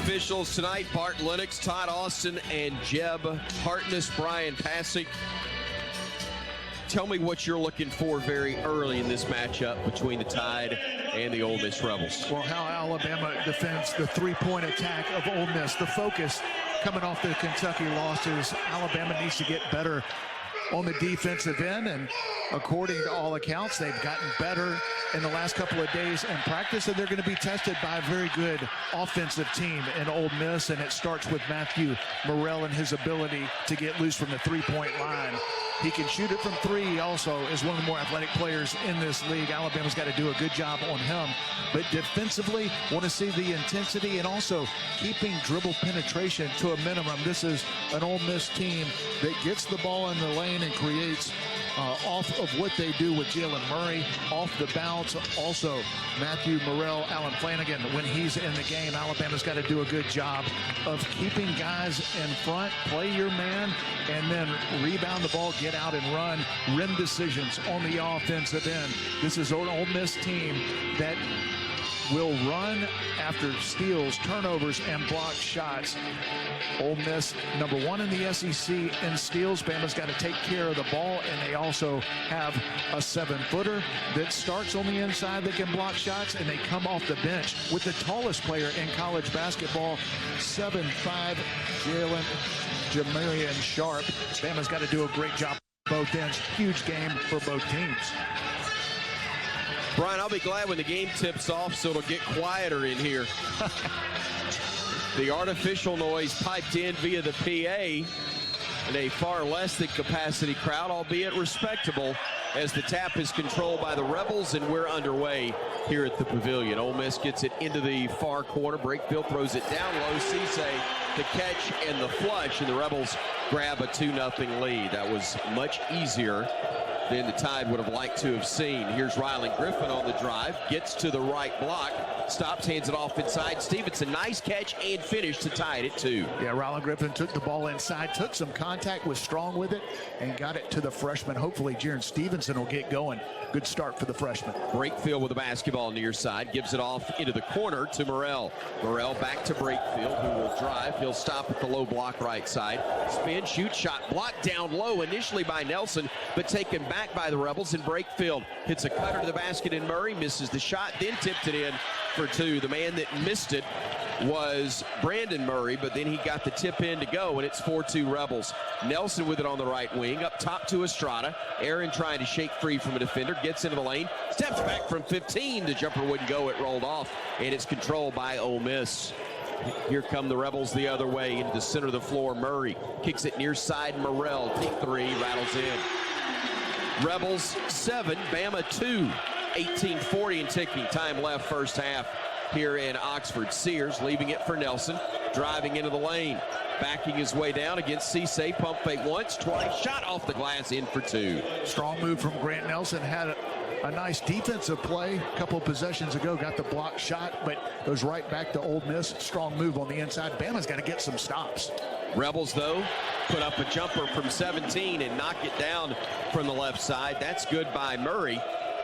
officials tonight: Bart Lennox, Todd Austin, and Jeb Hartness. Brian Pasick, tell me what you're looking for very early in this matchup between the Tide and the Ole Miss Rebels. Well, how Alabama defends the three-point attack of Ole Miss. The focus coming off the Kentucky losses, Alabama needs to get better on the defensive end, and according to all accounts, they've gotten better in the last couple of days in practice, and they're going to be tested by a very good offensive team in Ole Miss, and it starts with Matthew Morrell and his ability to get loose from the three-point line. He can shoot it from three. He also is one of the more athletic players in this league. Alabama's got to do a good job on him. But defensively, want to see the intensity and also keeping dribble penetration to a minimum. This is an Ole Miss team that gets the ball in the lane and creates off of what they do with Jalen Murray, off the bounce. Also, Matthew Morrell, Alan Flanagan, when he's in the game, Alabama's got to do a good job of keeping guys in front, play your man, and then rebound the ball, get out and run, rim decisions on the offensive end. This is an Ole Miss team that will run after steals, turnovers, and block shots. Ole Miss, number one in the SEC in steals. Bama's got to take care of the ball, and they also have a 7-footer that starts on the inside that can block shots, and they come off the bench with the tallest player in college basketball, 7'5", Jamarian Sharp. Bama's got to do a great job both ends. Huge game for both teams. Brian, I'll be glad when the game tips off so it'll get quieter in here. The artificial noise piped in via the PA and a far less than capacity crowd, albeit respectable, as the tap is controlled by the Rebels, and we're underway here at the Pavilion. Ole Miss gets it into the far corner. Brakefield throws it down low. Cisse, the catch and the flush, and the Rebels grab a 2-0 lead. That was much easier than the Tide would have liked to have seen. Here's Rylan Griffin on the drive, gets to the right block, stops, hands it off inside. Stevenson, nice catch and finish to tie it at 2. Yeah, Rylan Griffin took the ball inside, took some contact, was strong with it, and got it to the freshman. Hopefully, Jaron Stevenson will get going. Good start for the freshman. Brakefield with the basketball near side, gives it off into the corner to Morrell. Morrell back to Brakefield, who will drive. He'll stop at the low block right side. Spin, shoot, shot, blocked down low initially by Nelson, but taken back by the Rebels, and Brakefield hits a cutter to the basket, and Murray misses the shot, then tipped it in for 2. The man that missed it was Brandon Murray, but then he got the tip in to go, and it's 4-2 Rebels. Nelson with it on the right wing, up top to Estrada. Aaron trying to shake free from a defender, gets into the lane, steps back from 15. The jumper wouldn't go, it rolled off, and it's controlled by Ole Miss. Here come the Rebels the other way into the center of the floor. Murray kicks it near side. Morrell, deep 3, rattles in. Rebels 7, Bama 2. 18:40 and ticking. Time left first half here in Oxford. Sears leaving it for Nelson, driving into the lane, backing his way down against Cisse. Pump fake once, twice, shot off the glass, in for 2. Strong move from Grant Nelson. Had a nice defensive play a couple of possessions ago, got the block shot, but goes right back to Ole Miss. Strong move on the inside. Bama's got to get some stops. Rebels, though, put up a jumper from 17 and knock it down from the left side. That's good by Murray.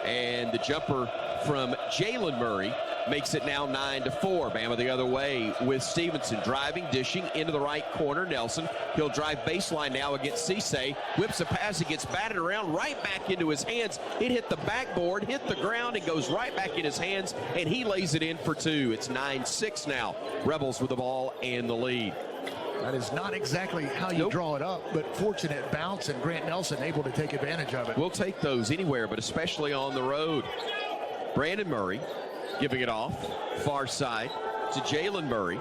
And the jumper from Jalen Murray makes it now 9-4. Bama the other way with Stevenson driving, dishing into the right corner. Nelson, he'll drive baseline now against Cisse. Whips a pass, it gets batted around right back into his hands. It hit the backboard, hit the ground, and goes right back in his hands, and he lays it in for 2. It's 9-6 now. Rebels with the ball and the lead. That is not exactly how you draw it up, but fortunate bounce, and Grant Nelson able to take advantage of it. We'll take those anywhere, but especially on the road. Brandon Murray giving it off, far side to Jalen Murray.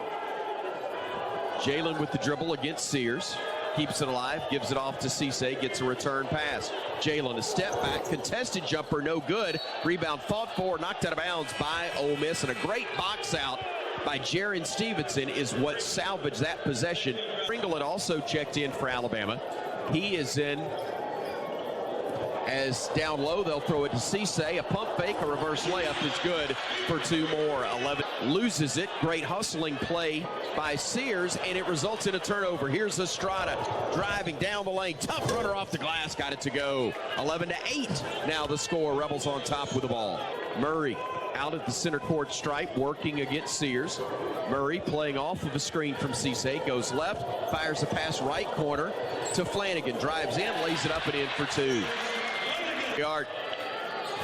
Jalen with the dribble against Sears. Keeps it alive, gives it off to Cisse, gets a return pass. Jalen a step back, contested jumper, no good. Rebound fought for, knocked out of bounds by Ole Miss, and a great box out by Jaron Stevenson is what salvaged that possession. Pringle had also checked in for Alabama. He is in as down low. They'll throw it to Cisse. A pump fake, a reverse layup is good for 2 more. 11 loses it. Great hustling play by Sears, and it results in a turnover. Here's Estrada driving down the lane. Tough runner off the glass, got it to go. 11-8 now the score. Rebels on top with the ball. Murray out at the center court stripe, working against Sears. Murray playing off of a screen from Cisse, goes left, fires a pass right corner to Flanagan, drives in, lays it up and in for two. Yard.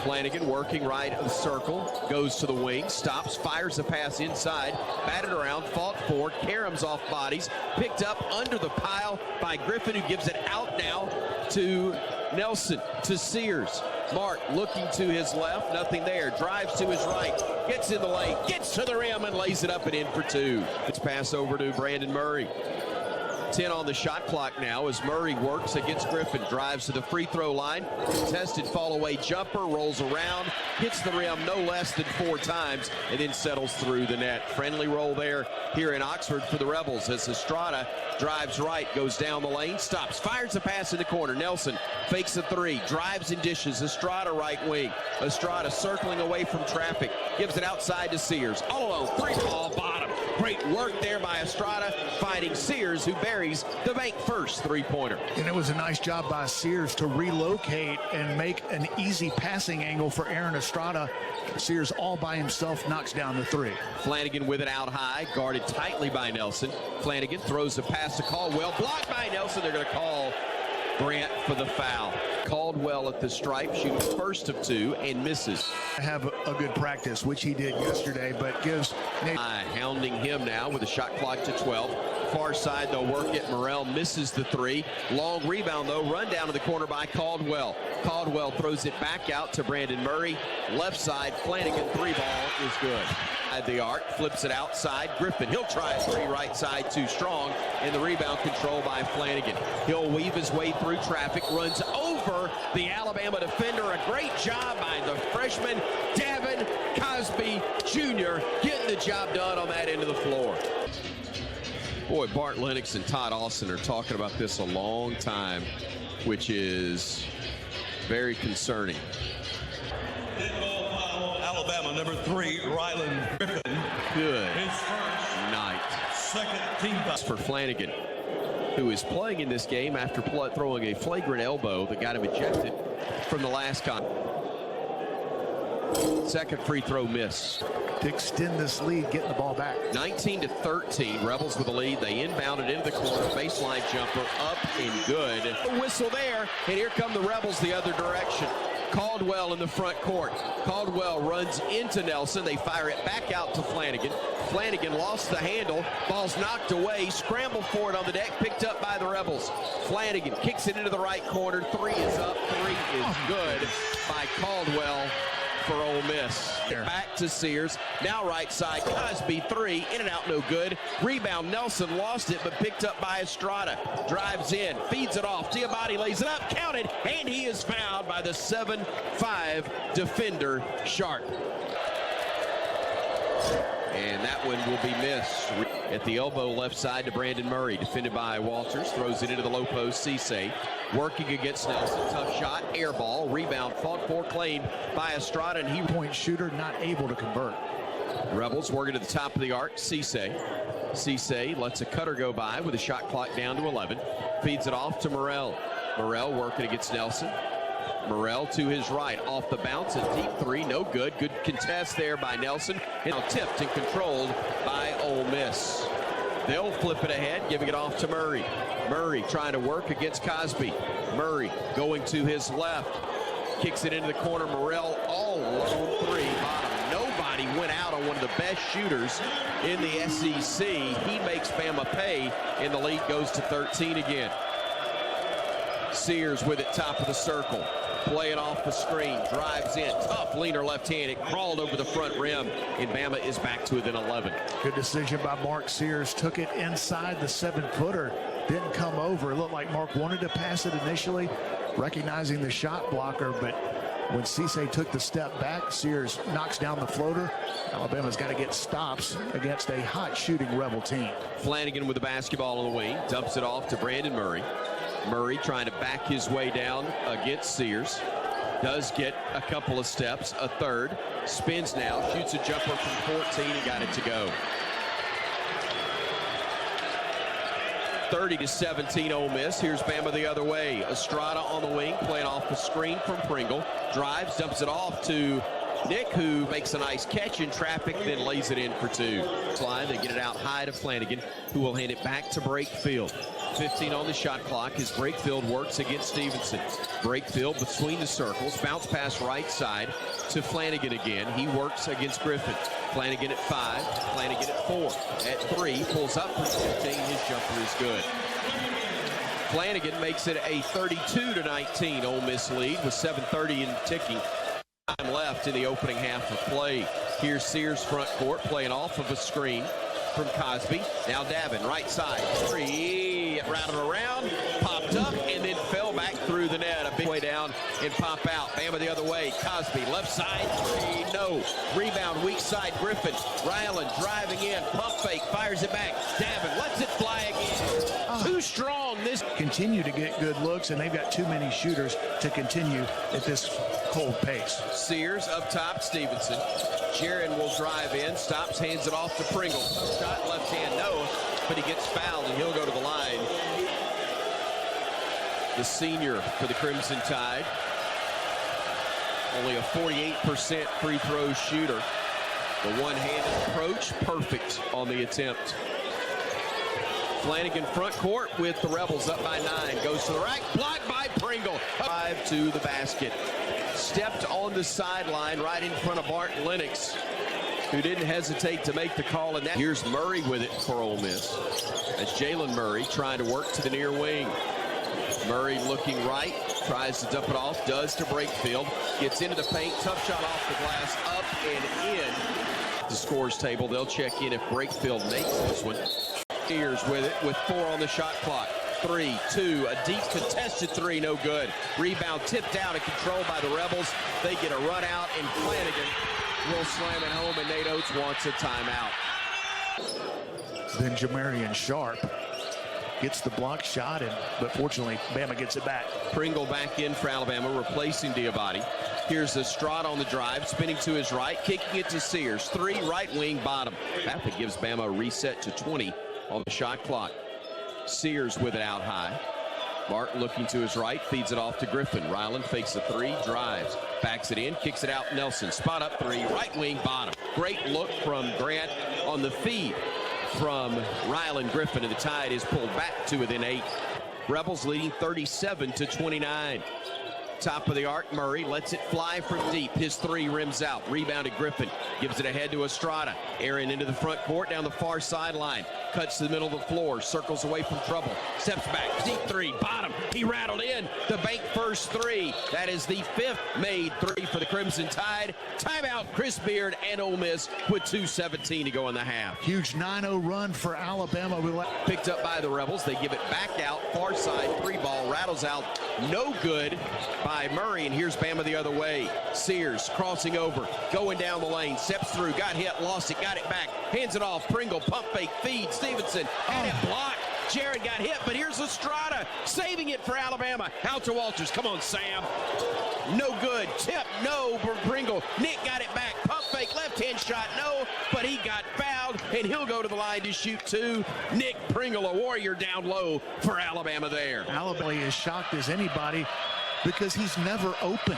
Flanagan working right of the circle, goes to the wing, stops, fires a pass inside, batted around, fought for, caroms off bodies, picked up under the pile by Griffin, who gives it out now to Nelson, to Sears. Mark looking to his left, nothing there, drives to his right, gets in the lane, gets to the rim and lays it up and in for two. It's pass over to Brandon Murray. 10 on the shot clock now as Murray works against Griffin, drives to the free throw line, contested fall away jumper, rolls around, hits the rim no less than 4 times, and then settles through the net. Friendly roll there here in Oxford for the Rebels as Estrada drives right, goes down the lane, stops, fires a pass in the corner. Nelson fakes a three, drives and dishes. Estrada right wing. Estrada circling away from traffic, gives it outside to Sears. All alone, three-ball bottom. Great work there by Estrada, finding Sears, who buries the bank first three-pointer. And it was a nice job by Sears to relocate and make an easy passing angle for Aaron Estrada. Sears all by himself knocks down the three. Flanagan with it out high, guarded tightly by Nelson. Flanagan throws a pass to Caldwell, blocked by Nelson. They're going to call Grant for the foul. Caldwell at the stripe, shoots first of 2 and misses. Have a good practice, which he did yesterday, but gives Nate. Hounding him now with a shot clock to 12. Far side, they'll work it. Morrell misses the 3. Long rebound, though, run down to the corner by Caldwell. Caldwell throws it back out to Brandon Murray. Left side, Flanagan, 3-ball is good. At the arc, flips it outside. Griffin, he'll try a 3 right side, too strong, and the rebound control by Flanagan. He'll weave his way through traffic, runs over the Alabama defender. A great job by the freshman, Davin Cosby Jr., getting the job done on that end of the floor. Boy, Bart Lennox and Todd Austin are talking about this a long time, which is very concerning. Alabama, number 3, Rylan Griffin. Good His first night. Second team foul for Flanagan, who is playing in this game after throwing a flagrant elbow that got him ejected from the last contest. Second free throw miss. To extend this lead, getting the ball back. 19-13, Rebels with the lead. They inbound it into the corner, baseline jumper, up and good. A whistle there, and here come the Rebels the other direction. Caldwell in the front court. Caldwell runs into Nelson. They fire it back out to Flanagan. Flanagan lost the handle. Ball's knocked away. Scramble for it on the deck. Picked up by the Rebels. Flanagan kicks it into the right corner. 3 is up. 3 is good by Caldwell for Ole Miss. Back to Sears. Now right side. Cosby 3. In and out, no good. Rebound. Nelson lost it, but picked up by Estrada. Drives in. Feeds it off. Diabate lays it up. Counted. And he is fouled by the 7'5 defender, Sharp. And that one will be missed. At the elbow, left side to Brandon Murray. Defended by Walters. Throws it into the low post. Cisse working against Nelson. Tough shot. Air ball. Rebound. Fought for. Claimed by Estrada. And he Point shooter not able to convert. Rebels working to the top of the arc. Cisse lets a cutter go by with a shot clock down to 11. Feeds it off to Morrell. Morrell working against Nelson. Morrell to his right, off the bounce, a deep 3, no good. Good contest there by Nelson. And now tipped and controlled by Ole Miss. They'll flip it ahead, giving it off to Murray. Murray trying to work against Cosby. Murray going to his left, kicks it into the corner. Morrell all alone 3, bottom. Nobody went out on one of the best shooters in the SEC. He makes Bama pay, and the lead goes to 13 again. Sears with it, top of the circle. Playing off the screen, drives in, tough leaner left hand. It crawled over the front rim, and Bama is back to within 11. Good decision by Mark Sears. Took it inside the 7-footer. Didn't come over. It looked like Mark wanted to pass it initially, recognizing the shot blocker, but when Cisse took the step back, Sears knocks down the floater. Alabama's got to get stops against a hot shooting Rebel team. Flanagan with the basketball on the wing, dumps it off to Brandon Murray. Murray trying to back his way down against Sears. Does get a couple of steps, a third. Spins now, shoots a jumper from 14 and got it to go. 30-17 Ole Miss. Here's Bama the other way. Estrada on the wing, playing off the screen from Pringle. Drives, dumps it off to Nick, who makes a nice catch in traffic, then lays it in for two. Slide, they get it out high to Flanagan, who will hand it back to Brakefield. 15 on the shot clock as Brakefield works against Stevenson. Brakefield between the circles, bounce pass right side to Flanagan again. He works against Griffin. Flanagan at 5, Flanagan at 4. At 3, pulls up for 15. His jumper is good. Flanagan makes it a 32-19 Ole Miss lead with 7:30 and ticking time left in the opening half of play. Here's Sears front court playing off of a screen from Cosby. Now Davin, right side, 3, it routed around, popped up, and then fell back through the net. A big way down and pop out. Bama the other way. Cosby, left side, 3, no. Rebound, weak side, Griffin. Ryland driving in, pump fake, fires it back. Davin lets it fly again. Too strong. This continue to get good looks, and they've got too many shooters to continue at this cold pace. Sears up top, Stevenson. Jaron will drive in, stops, hands it off to Pringle. Shot left hand, no, but he gets fouled and he'll go to the line. The senior for the Crimson Tide. Only a 48% free throw shooter. The one-handed approach, perfect on the attempt. Flanagan front court with the Rebels up by 9. Goes to the rack, blocked by Pringle. 5 to the basket. Stepped on the sideline right in front of Bart Lennox, who didn't hesitate to make the call. And here's Murray with it for Ole Miss. That's Jalen Murray trying to work to the near wing. Murray looking right, tries to dump it off, does to Brakefield. Gets into the paint, tough shot off the glass, up and in. The scores table, they'll check in if Brakefield makes this one. Sears with it with 4 on the shot clock. 3, 2, a deep contested 3, no good. Rebound tipped out and controlled by the Rebels. They get a run out, and Flanagan will slam it home, and Nate Oates wants a timeout. Then Jamarian Sharp gets the block shot, but fortunately, Bama gets it back. Pringle back in for Alabama, replacing Diabate. Here's Estrada on the drive, spinning to his right, kicking it to Sears. 3, right wing, bottom. That gives Bama a reset to 20 on the shot clock. Sears with it out high. Martin looking to his right, feeds it off to Griffin. Ryland fakes a 3, drives, backs it in, kicks it out. Nelson, spot up 3, right wing, bottom. Great look from Grant on the feed from Ryland Griffin, and the Tide is pulled back to within 8. Rebels leading 37-29. Top of the arc, Murray lets it fly from deep. His 3 rims out. Rebounded Griffin. Gives it ahead to Estrada. Aaron into the front court, down the far sideline. Cuts to the middle of the floor. Circles away from trouble. Steps back. Deep 3. Bottom. He rattled in. The bank first 3. That is the 5th made 3 for the Crimson Tide. Timeout, Chris Beard and Ole Miss with 2:17 to go in the half. Huge 9-0 run for Alabama. Picked up by the Rebels. They give it back out. Far side. 3 ball. Rattles out. No good by Murray, and here's Bama the other way. Sears crossing over, going down the lane, steps through, got hit, lost it, got it back, hands it off. Pringle, pump fake, feed, Stevenson, had it blocked. Jared got hit, but here's Estrada saving it for Alabama. Out to Walters. Come on, Sam. No good. Tip, no for Pringle. Nick got it back. Pump fake, left-hand shot, no, but he got fouled, and he'll go to the line to shoot 2. Nick Pringle, a warrior down low for Alabama there. Alabama is shocked as anybody because he's never open.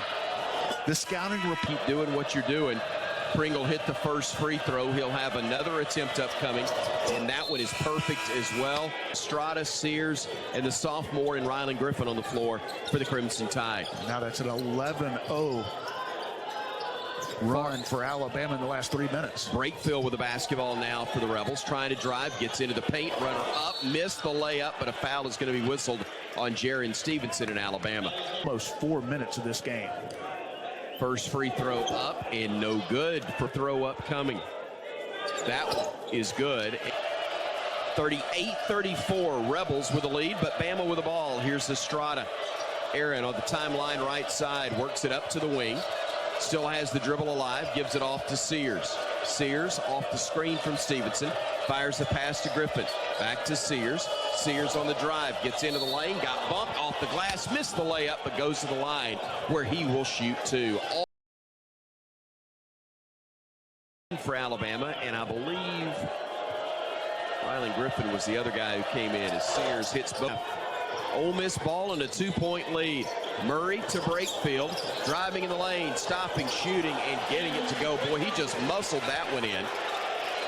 The scouting report. Keep doing what you're doing. Pringle hit the first free throw. He'll have another attempt upcoming, and that one is perfect as well. Estrada, Sears, and the sophomore in Ryland Griffin on the floor for the Crimson Tide. Now that's an 11-0 run for Alabama in the last 3 minutes. Brakefield with the basketball now for the Rebels, trying to drive, gets into the paint, runner up, missed the layup, but a foul is going to be whistled on Jaron Stevenson in Alabama. Almost 4 minutes of this game. First free throw up and no good for throw up coming. That one is good. 38-34, Rebels with the lead, but Bama with the ball. Here's Estrada. Aaron on the timeline right side, works it up to the wing. Still has the dribble alive, gives it off to Sears. Sears off the screen from Stevenson, fires the pass to Griffin. Back to Sears. Sears on the drive, gets into the lane, got bumped off the glass, missed the layup, but goes to the line where he will shoot 2. All for Alabama, and I believe Ryland Griffin was the other guy who came in as Sears hits both. Ole Miss ball and a 2-point lead. Murray to Brakefield, driving in the lane, stopping, shooting, and getting it to go. Boy, he just muscled that one in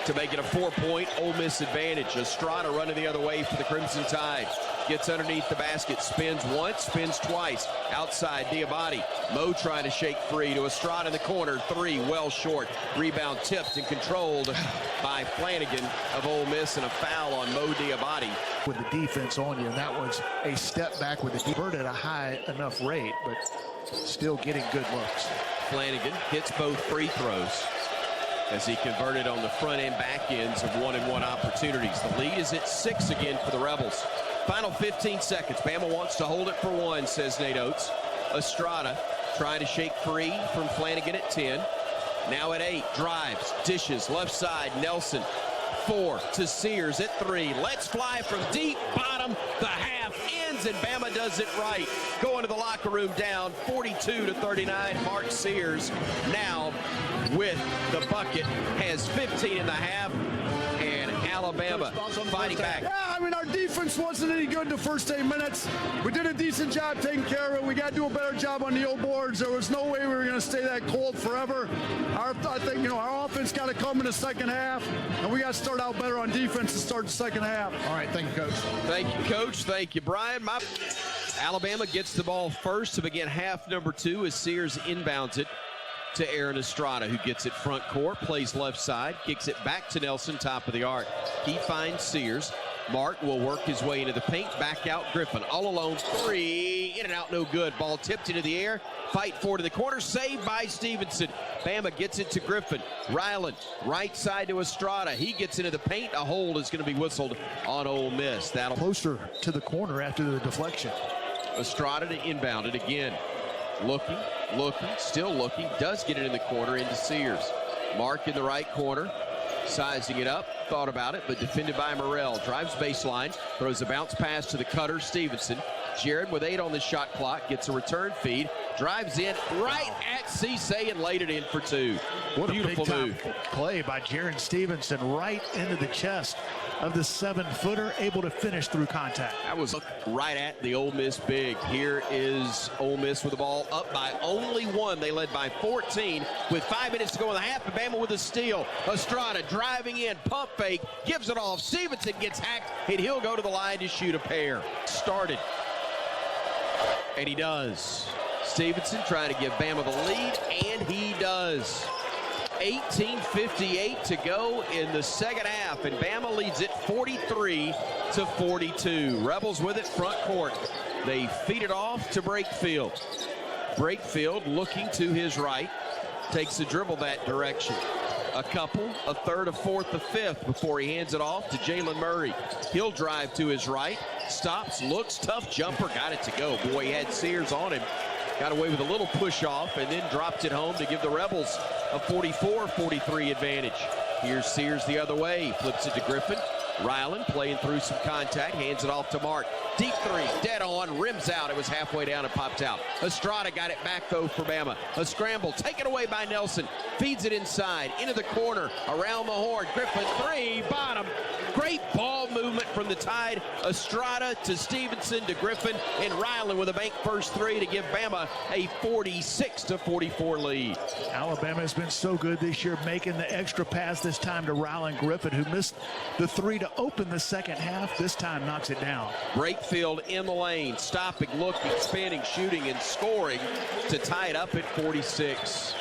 to make it a 4-point Ole Miss advantage. Estrada running the other way for the Crimson Tide. Gets underneath the basket, spins once, spins twice. Outside, Diabate. Mo trying to shake free to Estrada in the corner. Three, well short. Rebound tipped and controlled by Flanagan of Ole Miss, and a foul on Mo Diabate. With the defense on you, and that was a step back with the convert at a high enough rate, but still getting good looks. Flanagan hits both free throws as he converted on the front and back ends of 1-and-1 opportunities. The lead is at 6 again for the Rebels. Final 15 seconds. Bama wants to hold it for 1, says Nate Oates. Estrada trying to shake free from Flanagan at 10. Now at 8, drives, dishes, left side, Nelson. 4 to Sears at 3. Let's fly from deep, bottom. The half ends, and Bama does it right. Going to the locker room down 42-39. Mark Sears now with the bucket, has 15 in the half, and Alabama fighting back. Yeah, I mean, our defense wasn't any good the first 8 minutes. We did a decent job taking care of it. We got to do a better job on the old boards. There was no way we were going to stay that cold forever. I think, our offense got to come in the second half, and we got to start out better on defense to start the second half. All right, thank you, Coach. Thank you, Coach. Thank you, Brian. Alabama gets the ball first to begin half number 2 as Sears inbounds it to Aaron Estrada, who gets it front court, plays left side, kicks it back to Nelson, top of the arc. He finds Sears. Mark will work his way into the paint, back out Griffin. All alone, 3, in and out, no good. Ball tipped into the air, fight for to the corner, saved by Stevenson. Bama gets it to Griffin. Ryland, right side to Estrada. He gets into the paint. A hold is going to be whistled on Ole Miss. That'll Closer to the corner after the deflection. Estrada to inbound it again. Looking, still looking, does get it in the corner into Sears. Mark in the right corner, sizing it up, thought about it, but defended by Morrell. Drives baseline, throws a bounce pass to the cutter, Stevenson. Jared with 8 on the shot clock, gets a return feed, drives in right at Cisse and laid it in for 2. What beautiful a big-time move. Play by Jared Stevenson right into the chest of the 7-footer, able to finish through contact. That was right at the Ole Miss big. Here is Ole Miss with the ball up by only 1. They led by 14 with 5 minutes to go in the half. And Bama with a steal. Estrada driving in, pump fake, gives it off. Stevenson gets hacked, and he'll go to the line to shoot a pair. Started, and he does. Stevenson trying to give Bama the lead, and he does. 18:58 to go in the second half, and Bama leads it 43-42. Rebels with it front court. They feed it off to Brakefield. Brakefield looking to his right, takes the dribble that direction. A couple, a third, a fourth, a fifth before he hands it off to Jalen Murray. He'll drive to his right, stops, looks, tough jumper, got it to go. Boy, he had Sears on him. Got away with a little push off and then dropped it home to give the Rebels a 44-43 advantage. Here's Sears the other way, flips it to Griffin. Ryland playing through some contact, hands it off to Mark. Deep 3, dead on, rims out. It was halfway down and popped out. Estrada got it back though for Bama. A scramble taken away by Nelson. Feeds it inside, into the corner, around the horn. Griffin 3, bottom. Great ball movement from the Tide. Estrada to Stevenson to Griffin, and Ryland with a bank first 3 to give Bama a 46-44 lead. Alabama has been so good this year, making the extra pass this time to Ryland Griffin, who missed the 3 to open the second half. This time knocks it down. Brakefield in the lane, stopping, looking, spinning, shooting, and scoring to tie it up at 46.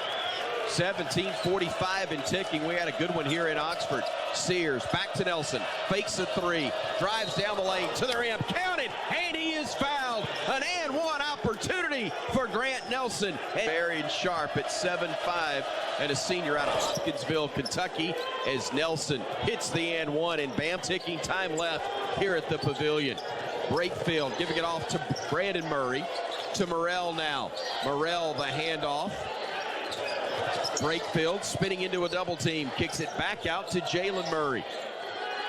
17:45 and ticking. We had a good one here in Oxford. Sears back to Nelson, fakes a 3, drives down the lane to the rim, counted, and he is fouled. An and one opportunity for Grant Nelson. And Marion Sharp at 7'5", and a senior out of Hopkinsville, Kentucky, as Nelson hits the and one, and bam, ticking time left here at the Pavilion. Brakefield giving it off to Brandon Murray, to Morrell now. Morrell the handoff. Brakefield spinning into a double team, kicks it back out to Jalen Murray.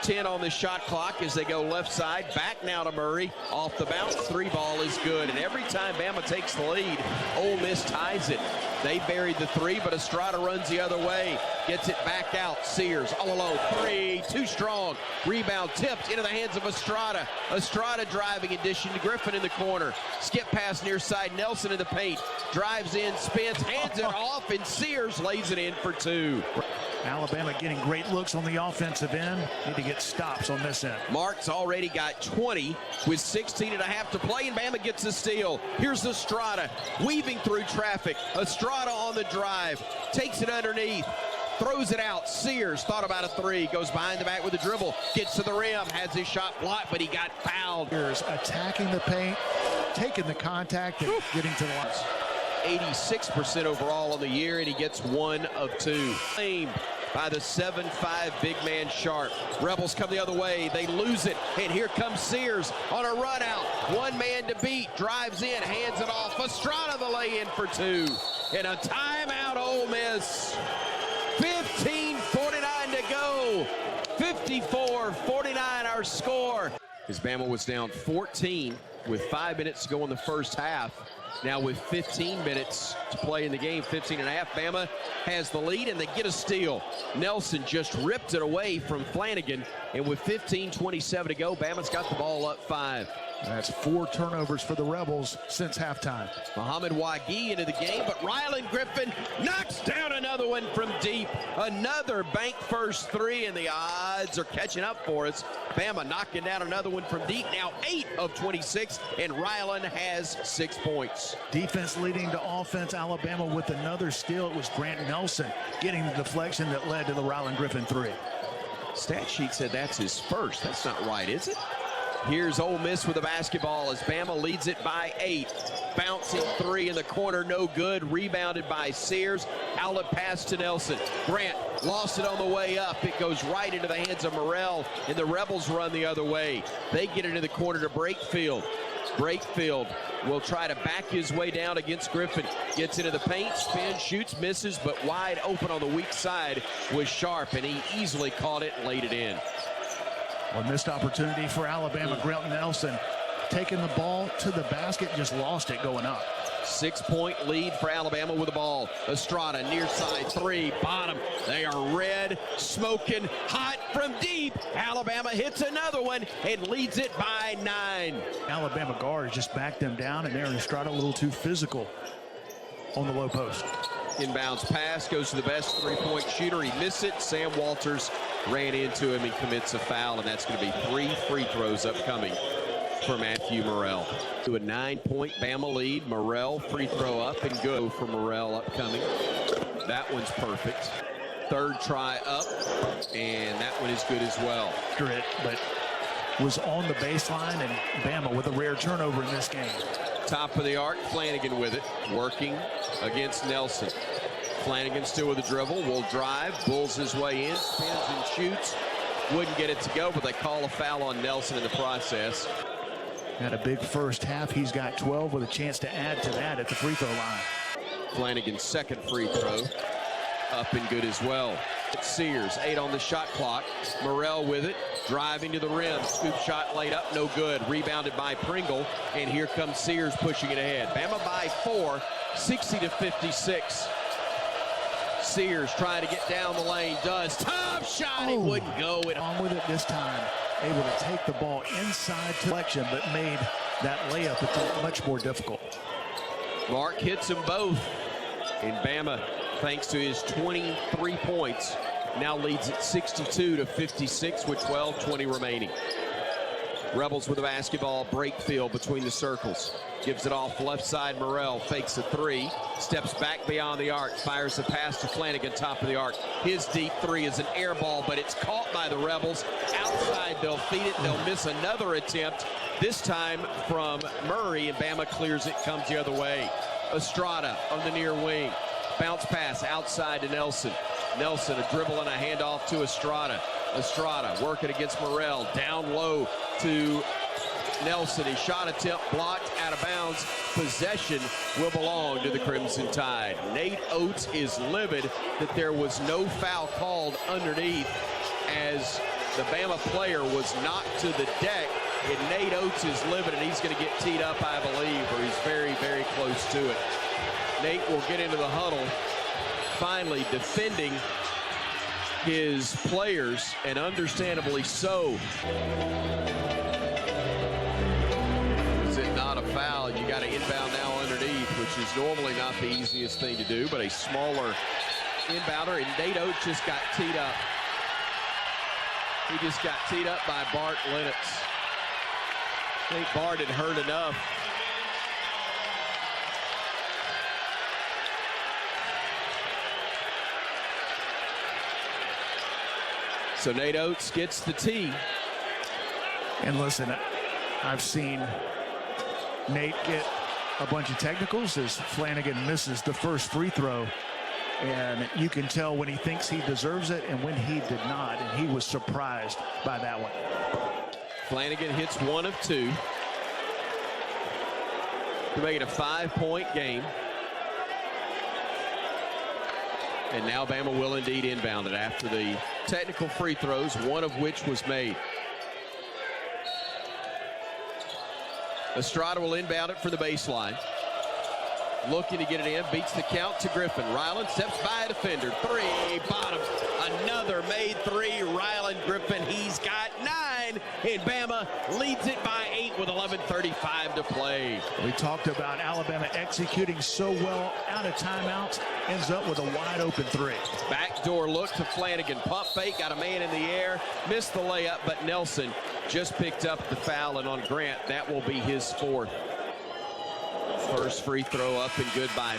10 on the shot clock as they go left side, back now to Murray. Off the bounce, 3 ball is good. And every time Bama takes the lead, Ole Miss ties it. They buried the three, but Estrada runs the other way. Gets it back out. Sears all alone. Three, too strong. Rebound tipped into the hands of Estrada. Estrada driving in, dishing to Griffin in the corner. Skip pass near side. Nelson in the paint. Drives in, spins, hands it off, and Sears lays it in for two. Alabama getting great looks on the offensive end. Need to get stops on this end. Mark's already got 20 with 16 and a half to play, and Bama gets the steal. Here's Estrada weaving through traffic. Estrada on the drive, takes it underneath, throws it out. Sears thought about a three, goes behind the back with a dribble, gets to the rim, has his shot blocked, but he got fouled. Sears attacking the paint, taking the contact, and getting to the line. 86% overall on the year, and he gets 1 of 2. Claimed by the 7'5" big man Sharp. Rebels come the other way. They lose it, and here comes Sears on a run out. One man to beat, drives in, hands it off. Estrada the lay-in for 2. And a timeout, Ole Miss. 15:49 to go. 54-49 our score. As Bama was down 14 with 5 minutes to go in the first half. Now with 15 minutes to play in the game, 15 and a half, Bama has the lead, and they get a steal. Nelson just ripped it away from Flanagan, and with 15:27 to go, Bama's got the ball up 5. That's 4 turnovers for the Rebels since halftime. Mohamed Wagee into the game, but Rylan Griffin knocks down another one from deep. Another bank first 3, and the odds are catching up for us. Bama knocking down another one from deep. Now 8 of 26, and Rylan has 6 points. Defense leading to offense. Alabama with another steal. It was Grant Nelson getting the deflection that led to the Rylan Griffin 3. Stat sheet said that's his first. That's not right, is it? Here's Ole Miss with the basketball as Bama leads it by 8. Bouncing 3 in the corner, no good. Rebounded by Sears. Outlet pass to Nelson. Grant lost it on the way up. It goes right into the hands of Morrell, and the Rebels run the other way. They get it in the corner to Brakefield. Brakefield will try to back his way down against Griffin. Gets into the paint, spins, shoots, misses, but wide open on the weak side was Sharp, and he easily caught it and laid it in. Well, missed opportunity for Alabama. Grant Nelson taking the ball to the basket, just lost it going up. 6-point lead for Alabama with the ball. Estrada near side 3, bottom. They are red, smoking hot from deep. Alabama hits another one and leads it by 9. Alabama guards just backed them down, and Aaron Estrada a little too physical on the low post. Inbounds pass goes to the best 3-point shooter. He missed it. Sam Walters ran into him and commits a foul, and that's going to be 3 free throws upcoming for Matthew Morrell. To a 9-point Bama lead. Morrell free throw up and go for Morrell upcoming. That one's perfect. Third try up, and that one is good as well. After it, but was on the baseline, and Bama with a rare turnover in this game. Top of the arc, Flanagan with it, working against Nelson. Flanagan still with the dribble, will drive, bulls his way in, spins and shoots. Wouldn't get it to go, but they call a foul on Nelson in the process. Had a big first half. He's got 12 with a chance to add to that at the free throw line. Flanagan's second free throw, up and good as well. Sears, 8 on the shot clock. Morrell with it, driving to the rim. Scoop shot laid up, no good. Rebounded by Pringle, and here comes Sears pushing it ahead. Bama by 4, 60-56. Sears trying to get down the lane, does. Top shot, it wouldn't go. On with it this time. Able to take the ball inside to selection, but made that layup much more difficult. Mark hits them both, and Bama, thanks to his 23 points, now leads at 62-56 with 12:20 remaining. Rebels with the basketball, Brakefield between the circles. Gives it off left side, Morrell fakes a 3, steps back beyond the arc, fires the pass to Flanagan, top of the arc. His deep 3 is an air ball, but it's caught by the Rebels. Outside, they'll feed it, they'll miss another attempt, this time from Murray, and Bama clears it, comes the other way. Estrada on the near wing. Bounce pass outside to Nelson. Nelson, a dribble and a handoff to Estrada. Estrada working against Morrell, down low to Nelson. His shot attempt blocked, out of bounds. Possession will belong to the Crimson Tide. Nate Oates is livid that there was no foul called underneath as the Bama player was knocked to the deck. And Nate Oates is livid, and he's going to get teed up, I believe, or he's very, very close to it. Nate will get into the huddle, finally defending his players, and understandably so. Is it not a foul? You got to inbound now underneath, which is normally not the easiest thing to do, but a smaller inbounder, and Nate Oates just got teed up. He just got teed up by Bart Lennox. I think Bart had hurt enough. So Nate Oates gets the tee. And listen, I've seen Nate get a bunch of technicals as Flanagan misses the first free throw. And you can tell when he thinks he deserves it and when he did not. And he was surprised by that one. Flanagan hits 1 of 2 to make it a 5-point game. And now Bama will indeed inbound it after the technical free throws, 1 of which was made. Estrada will inbound it for the baseline. Looking to get it in, beats the count to Griffin. Ryland steps by a defender. 3, bottom. Another made 3. Ryland Griffin, he's got 9. And Bama leads it by 8 with 11:35 to play. We talked about Alabama executing so well out of timeouts. Ends up with a wide open 3. Backdoor look to Flanagan. Pump fake, got a man in the air. Missed the layup, but Nelson just picked up the foul. And on Grant, that will be his 4th. First free throw up and good by.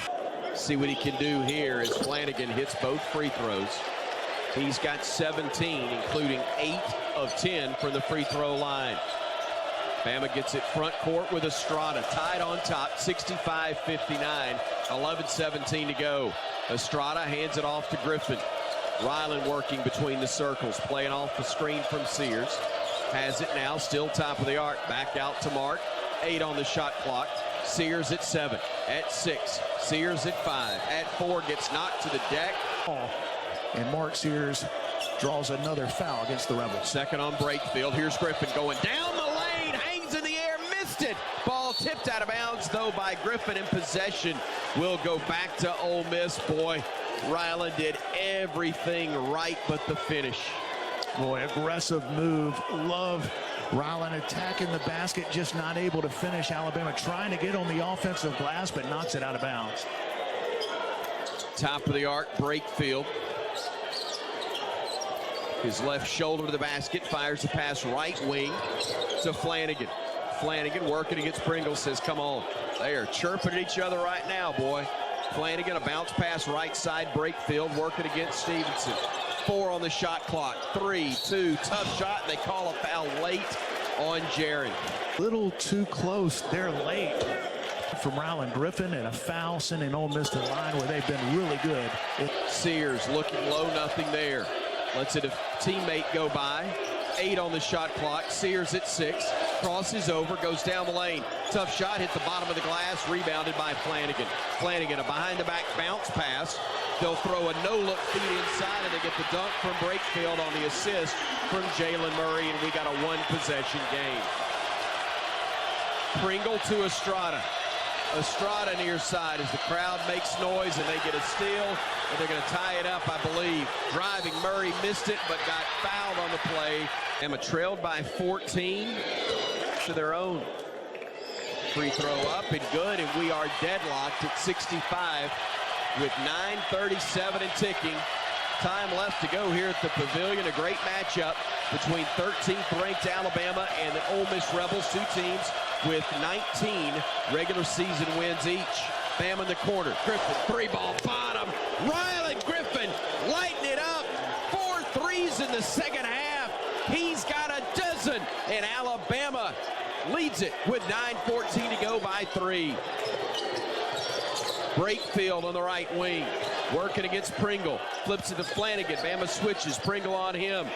See what he can do here as Flanagan hits both free throws. He's got 17, including 8 of 10 from the free throw line. Bama gets it front court with Estrada tied on top, 65-59, 11-17 to go. Estrada hands it off to Griffin. Ryland working between the circles, playing off the screen from Sears. Has it now, still top of the arc. Back out to Mark. 8 on the shot clock. Sears at 7, at 6, Sears at 5, at 4, gets knocked to the deck. And Mark Sears draws another foul against the Rebels. Second on Brakefield. Here's Griffin going down the lane, hangs in the air, missed it. Ball tipped out of bounds, though, by Griffin, and possession will go back to Ole Miss. Boy, Ryland did everything right but the finish. Boy, aggressive move. Love Ryland attacking the basket, just not able to finish. Alabama trying to get on the offensive glass, but knocks it out of bounds. Top of the arc, Brakefield. His left shoulder to the basket, fires the pass right wing to Flanagan. Flanagan working against Pringle, says, come on. They are chirping at each other right now, boy. Flanagan, a bounce pass right side, Brakefield working against Stevenson. 4 on the shot clock. 3, 2, tough shot. And they call a foul late on Jaron. Little too close. They're late from Ryland Griffin, and a foul sending Ole Miss to the line where they've been really good. Sears looking low, nothing there. Lets a teammate go by. 8 on the shot clock. Sears at 6. Crosses over, goes down the lane. Tough shot, hit the bottom of the glass, rebounded by Flanagan. Flanagan, a behind-the-back bounce pass. They'll throw a no-look feed inside, and they get the dunk from Brakefield on the assist from Jalen Murray, and we got a 1-possession game. Pringle to Estrada. Estrada near side as the crowd makes noise, and they get a steal, and they're going to tie it up, I believe. Driving, Murray missed it, but got fouled on the play. Emma trailed by 14 to their own. Free throw up and good, and we are deadlocked at 65 with 9:37 and ticking. Time left to go here at the Pavilion. A great matchup between 13th ranked Alabama and the Ole Miss Rebels, 2 teams with 19 regular season wins each. Bama in the corner. Griffin, 3-ball bottom. Ryland Griffin lighting it up. 4 threes in the second half. He's got a dozen, and Alabama leads it with 9:14 to go by 3. Brakefield on the right wing, working against Pringle. Flips it to Flanagan. Bama switches. Pringle on him.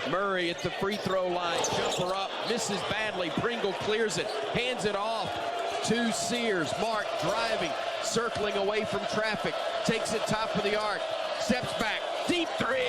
Murray at the free throw line. Jumper up. Misses badly. Pringle clears it. Hands it off to Sears. Mark driving. Circling away from traffic. Takes it top of the arc. Steps back. Deep 3.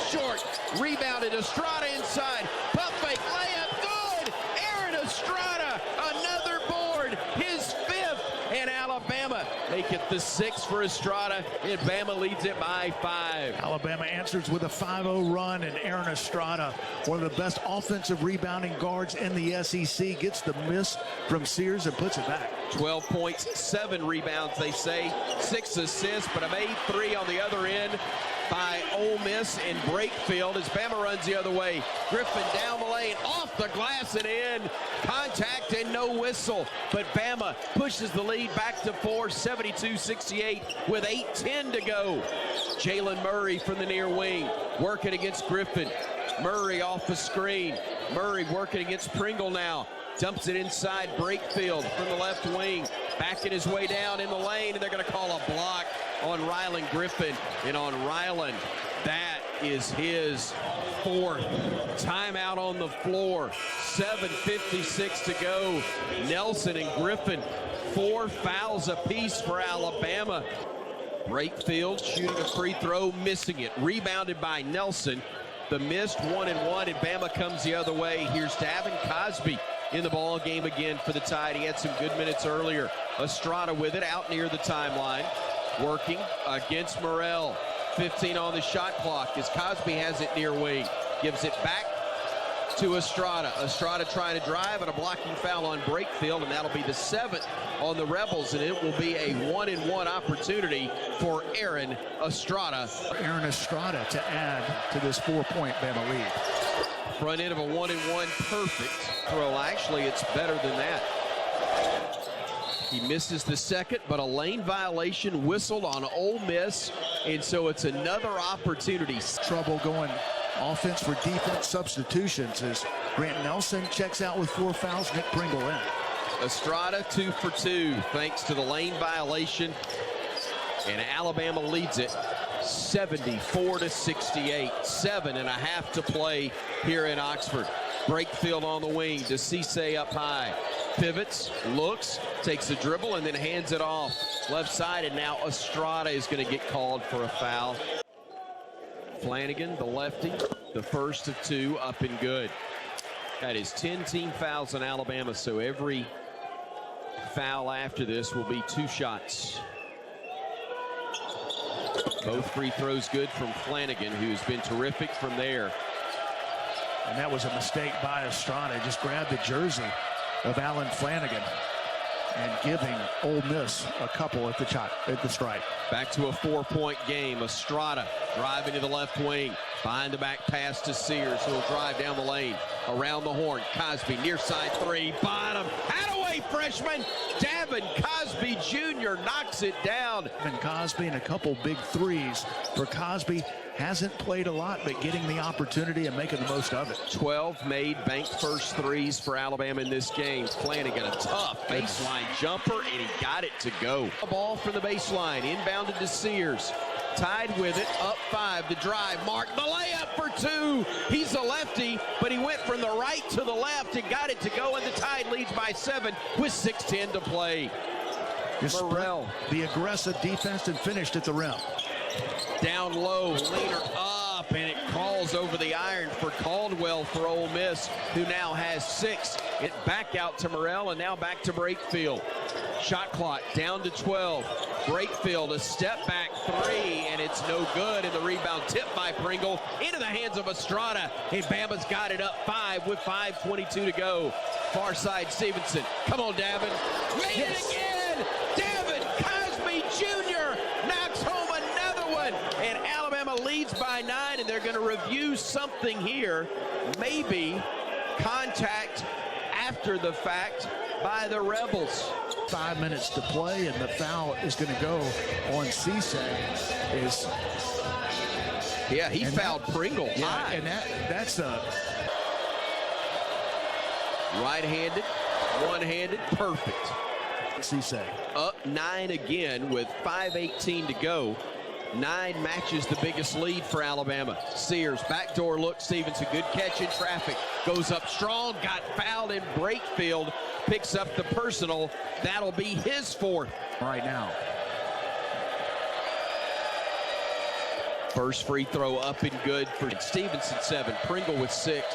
Short. Rebounded. Estrada inside. Pump fake. Layup. Good. Aaron Estrada. Another board. His 5th. And Alabama, they make it the 6th for Estrada, and Bama leads it by 5. Alabama answers with a 5-0 run, and Aaron Estrada, one of the best offensive rebounding guards in the SEC, gets the miss from Sears and puts it back. 12 points, 7 rebounds, they say, 6 assists, but a made 3 on the other end by Ole Miss in Brakefield as Bama runs the other way. Griffin down the lane, off the glass and in. Contact and no whistle, but Bama pushes the lead back to 4, 72-68 with 8:10 to go. Jalen Murray from the near wing, working against Griffin. Murray off the screen. Murray working against Pringle now. Dumps it inside Brakefield from the left wing. Backing his way down in the lane, and they're going to call a block on Rylan Griffin. And on Rylan, that is his 4th timeout on the floor. 7:56 to go. Nelson and Griffin, 4 fouls apiece for Alabama. Brakefield shooting a free throw, missing it. Rebounded by Nelson. The missed 1-1, and Bama comes the other way. Here's Davin Cosby in the ball game again for the Tide. He had some good minutes earlier. Estrada with it out near the timeline, working against Morrell. 15 on the shot clock as Cosby has it near wing. Gives it back to Estrada. Estrada trying to drive, and a blocking foul on Brakefield, and that'll be the 7th on the Rebels, and it will be a 1-and-1 opportunity for Aaron Estrada. Aaron Estrada to add to this 4-point Bama lead. Front end of a 1-and-1 perfect throw. Actually, it's better than that. He misses the second, but a lane violation whistled on Ole Miss, and so it's another opportunity. Trouble going offense for defense substitutions as Grant Nelson checks out with 4 fouls, Nick Pringle in. Estrada 2 for 2 thanks to the lane violation, and Alabama leads it 74-68. 7.5 to play here in Oxford. Brakefield on the wing to Cisse up high. Pivots, looks, takes a dribble, and then hands it off. Left side, and now Estrada is going to get called for a foul. Flanagan, the lefty, the first of 2, up and good. That is 10 team fouls on Alabama, so every foul after this will be 2 shots. Both free throws good from Flanagan, who's been terrific from there. And that was a mistake by Estrada. Just grabbed the jersey of Alan Flanagan and giving Ole Miss a couple at the strike. Back to a 4-point game. Estrada driving to the left wing. Behind the back pass to Sears, who will drive down the lane. Around the horn, Cosby, near side 3, bottom. Hadaway freshman, Davin Cosby Jr. knocks it down. And Cosby and a couple big threes for Cosby. Hasn't played a lot, but getting the opportunity and making the most of it. 12 made bank first threes for Alabama in this game. Flanagan, a tough baseline jumper, and he got it to go. A ball from the baseline, inbounded to Sears. Tied with it, up 5, the drive, Mark, the layup for 2. He's a lefty, but he went from the right to the left and got it to go, and the Tide leads by 7 with 6:10 to play. Morrell, the aggressive defense and finished at the rim. Down low, leaner up, and it crawls over the iron for Caldwell for Ole Miss, who now has 6. It back out to Morrell, and now back to Brakefield. Shot clock down to 12. Brakefield, a step back 3, and it's no good, and the rebound tipped by Pringle into the hands of Estrada, and Bama's got it up 5 with 5:22 to go. Far side, Stevenson. Come on, Davin. Made it again! Davin Cosby Jr. knocks home another one, and Alabama leads by 9, and they're going to review something here. Maybe contact after the fact by the Rebels. 5 minutes to play, and the foul is going to go on Cisse. Yeah, he fouled Pringle high. And that's a right-handed, one-handed, perfect. Cisse up 9 again with 5:18 to go. 9 matches the biggest lead for Alabama. Sears, backdoor look, Stevenson, good catch in traffic. Goes up strong, got fouled in Brakefield, picks up the personal. That'll be his 4th. Right now. First free throw up and good for Stevenson, 7. Pringle with 6.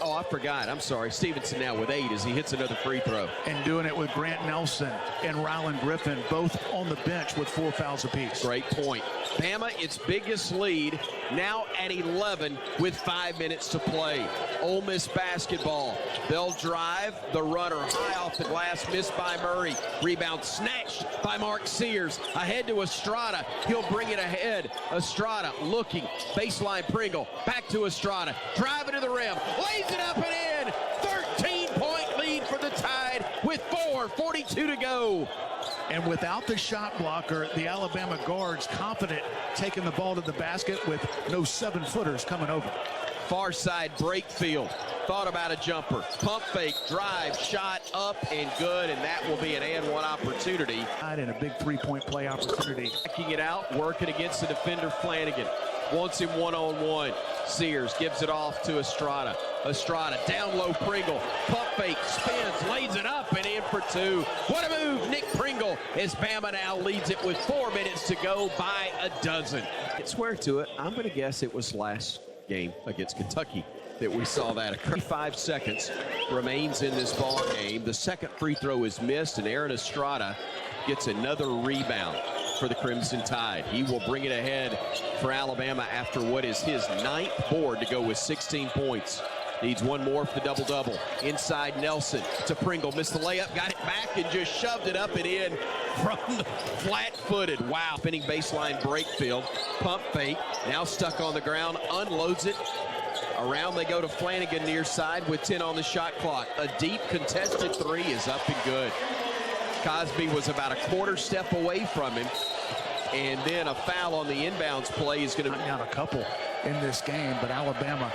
Oh, I forgot. I'm sorry. Stevenson now with 8 as he hits another free throw. And doing it with Grant Nelson and Rylan Griffin, both on the bench with 4 fouls apiece. Great point. Bama, its biggest lead, now at 11 with 5 minutes to play. Ole Miss basketball. They'll drive. The runner high off the glass, missed by Murray. Rebound snatched by Mark Sears. Ahead to Estrada. He'll bring it ahead. Estrada looking. Baseline Pringle. Back to Estrada. Driving to the rim. Lays it up and in. 13-point lead for the Tide with 4:42 to go. And without the shot blocker, the Alabama guards confident taking the ball to the basket with no 7-footers coming over. Far side Brakefield. Thought about a jumper. Pump fake, drive, shot up and good, and that will be an and one opportunity. And a big 3-point play opportunity. Backing it out, working against the defender Flanagan. Wants him one-on-one. Sears gives it off to Estrada. Estrada down low Pringle. Pump fake, spins, lays it up and in for 2. What a move, Nick Pringle, as Bama now leads it with 4 minutes to go by a dozen. I swear to it, I'm going to guess it was last game against Kentucky that we saw that occur. 5 seconds remains in this ball game. The second free throw is missed, and Aaron Estrada gets another rebound for the Crimson Tide. He will bring it ahead for Alabama after what is his 9th board to go with 16 points. Needs one more for the double-double. Inside Nelson to Pringle. Missed the layup, got it back, and just shoved it up and in from the flat-footed. Wow. Spinning baseline Brakefield. Pump fake. Now stuck on the ground. Unloads it. Around they go to Flanagan near side with 10 on the shot clock. A deep contested 3 is up and good. Cosby was about a quarter step away from him. And then a foul on the inbounds play is going to be down a couple in this game, but Alabama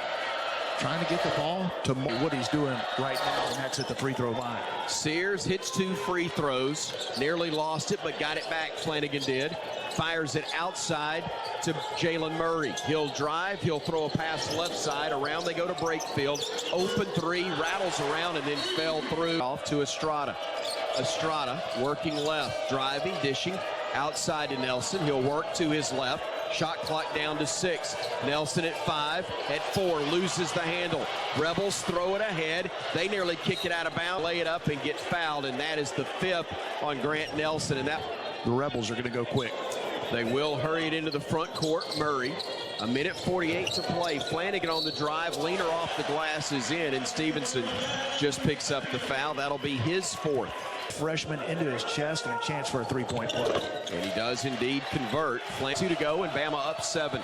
trying to get the ball to what he's doing right now, and that's at the free throw line. Sears hits 2 free throws, nearly lost it, but got it back, Flanagan did. Fires it outside to Jalen Murray. He'll drive, he'll throw a pass left side. Around they go to Brakefield. Open 3, rattles around, and then fell through. Off to Estrada. Estrada working left, driving, dishing. Outside to Nelson. He'll work to his left. Shot clock down to 6. Nelson at 5. At 4, loses the handle. Rebels throw it ahead. They nearly kick it out of bounds, lay it up, and get fouled, and that is the 5th on Grant Nelson. And that the Rebels are going to go quick. They will hurry it into the front court. Murray, 1:48 to play. Flanagan on the drive. Leaner off the glass is in, and Stevenson just picks up the foul. That'll be his 4th. Freshman into his chest and a chance for a 3-point play. And he does indeed convert. 2 to go, and Bama up 7.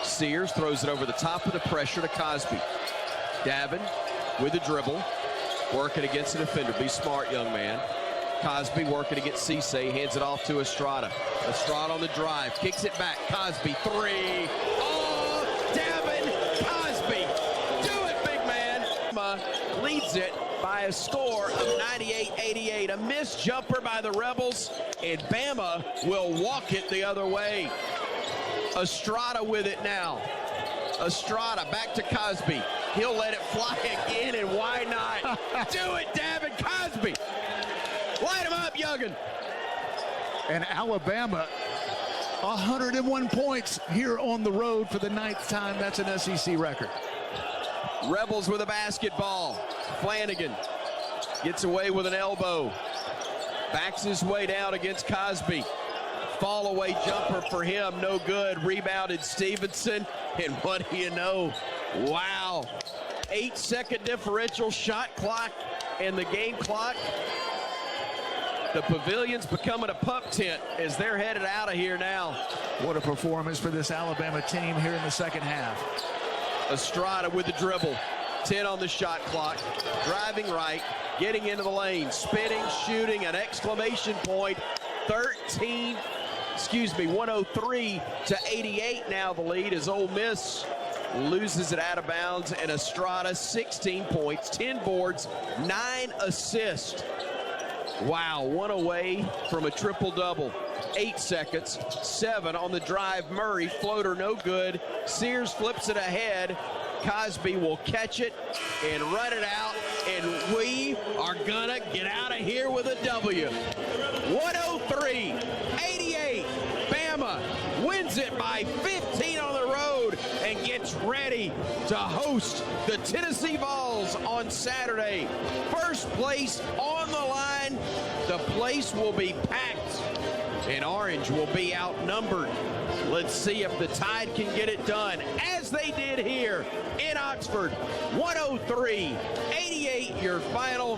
Sears throws it over the top of the pressure to Cosby. Davin with a dribble, working against the defender. Be smart, young man. Cosby working against Cisse, hands it off to Estrada. Estrada on the drive, kicks it back. Cosby, 3. Oh, Davin Cosby. Do it, big man. Leads it by a score of 98-88. A missed jumper by the Rebels, and Bama will walk it the other way. Estrada with it now. Estrada back to Cosby. He'll let it fly again, and why not? Do it, Davin Cosby. Light him up, youngin. And Alabama, 101 points here on the road for the 9th time. That's an SEC record. Rebels with a basketball. Flanagan gets away with an elbow. Backs his way down against Cosby. Fall away jumper for him, no good. Rebounded Stevenson, and what do you know? Wow. 8-second differential, shot clock and the game clock. The pavilion's becoming a pup tent as they're headed out of here now. What a performance for this Alabama team here in the second half. Estrada with the dribble. 10 on the shot clock. Driving right, getting into the lane, spinning, shooting, an exclamation point. 103-88 now the lead as Ole Miss loses it out of bounds, and Estrada 16 points, 10 boards, 9 assists. Wow, 1 away from a triple-double. 8 seconds, 7 on the drive. Murray, floater no good. Sears flips it ahead. Cosby will catch it and run it out, and we are gonna get out of here with a W. 103-88. Bama wins it by 15 on the road and gets ready to host the Tennessee Vols on Saturday. First place on the line. The place will be packed, and Orange will be outnumbered. Let's see if the Tide can get it done, as they did here in Oxford. 103-88, your final.